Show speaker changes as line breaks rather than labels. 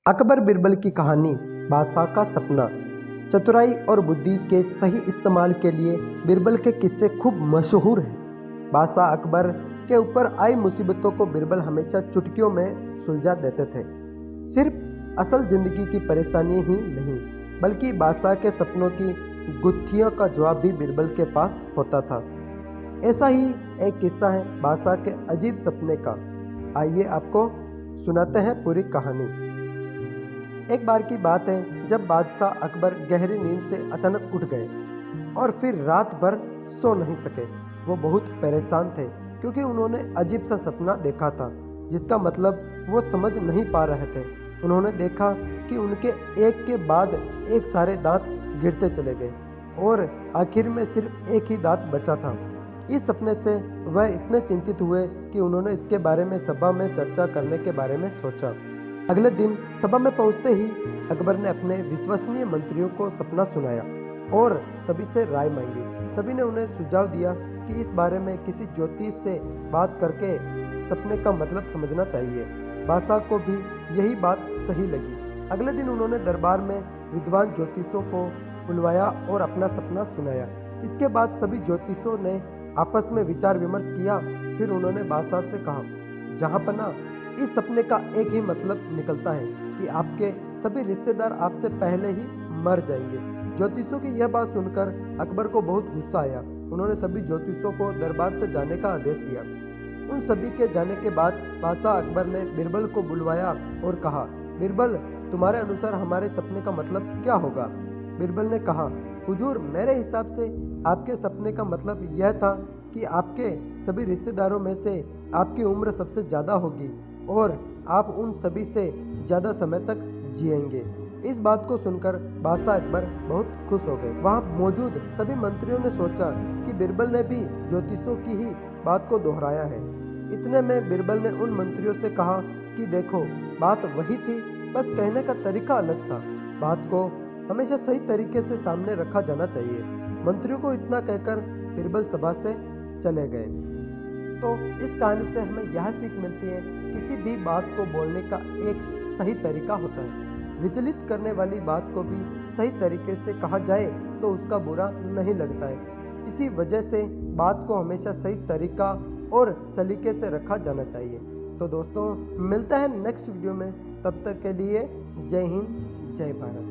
अकबर बिरबल की कहानी बादशाह का सपना। चतुराई और बुद्धि के सही इस्तेमाल के लिए बिरबल के किस्से खूब मशहूर हैं। बादशाह अकबर के ऊपर आई मुसीबतों को बिरबल हमेशा चुटकियों में सुलझा देते थे। सिर्फ असल जिंदगी की परेशानी ही नहीं, बल्कि बादशाह के सपनों की गुत्थियों का जवाब भी बिरबल के पास होता था। ऐसा ही एक किस्सा है बादशाह के अजीब सपने का। आइए आपको सुनाते हैं पूरी कहानी। एक बार की बात है जब बादशाह अकबर गहरी नींद से अचानक उठ गए और फिर रात भर सो नहीं सके। वो बहुत परेशान थे क्योंकि उन्होंने अजीब सा सपना देखा था जिसका मतलब वो समझ नहीं पा रहे थे। उन्होंने देखा कि उनके एक के बाद एक सारे दांत गिरते चले गए और आखिर में सिर्फ एक ही दांत बचा था। इस सपने से वह इतने चिंतित हुए कि उन्होंने इसके बारे में सभा में चर्चा करने के बारे में सोचा। अगले दिन सभा में पहुंचते ही अकबर ने अपने विश्वसनीय मंत्रियों को सपना सुनाया और सभी से राय मांगी। सभी ने उन्हें सुझाव दिया कि इस बारे में किसी ज्योतिष से बात करके सपने का मतलब समझना चाहिए। बादशाह को भी यही बात सही लगी। अगले दिन उन्होंने दरबार में विद्वान ज्योतिषों को बुलवाया और अपना सपना सुनाया। इसके बाद सभी ज्योतिषों ने आपस में विचार विमर्श किया। फिर उन्होंने बादशाह से कहा, जहांपना, इस सपने का एक ही मतलब निकलता है कि आपके सभी रिश्तेदार आपसे पहले ही मर जाएंगे। ज्योतिषों की यह बात सुनकर अकबर को बहुत गुस्सा आया। उन्होंने सभी ज्योतिषों को दरबार से जाने का आदेश दिया। उन सभी के जाने के बाद बादशाह अकबर ने बिरबल को बुलवाया और कहा, बिरबल, तुम्हारे अनुसार हमारे सपने का मतलब क्या होगा? बिरबल ने कहा, हुजूर, मेरे हिसाब से आपके सपने का मतलब यह था कि आपके सभी रिश्तेदारों में से आपकी उम्र सबसे ज़्यादा होगी और आप उन सभी से ज़्यादा समय तक जिएंगे। इस बात को सुनकर बादशाह अकबर बहुत खुश हो गए। वहाँ मौजूद सभी मंत्रियों ने सोचा कि बिरबल ने भी ज्योतिषों की ही बात को दोहराया है। इतने में बिरबल ने उन मंत्रियों से कहा कि देखो, बात वही थी, बस कहने का तरीका अलग था। बात को हमेशा सही तरीके से सामने रखा जाना चाहिए। मंत्रियों को इतना कहकर बिरबल सभा से चले गए। तो इस कहानी से हमें यह सीख मिलती है, किसी भी बात को बोलने का एक सही तरीका होता है। विचलित करने वाली बात को भी सही तरीके से कहा जाए तो उसका बुरा नहीं लगता है। इसी वजह से बात को हमेशा सही तरीका और सलीके से रखा जाना चाहिए। तो दोस्तों, मिलते हैं नेक्स्ट वीडियो में। तब तक के लिए जय हिंद, जय भारत।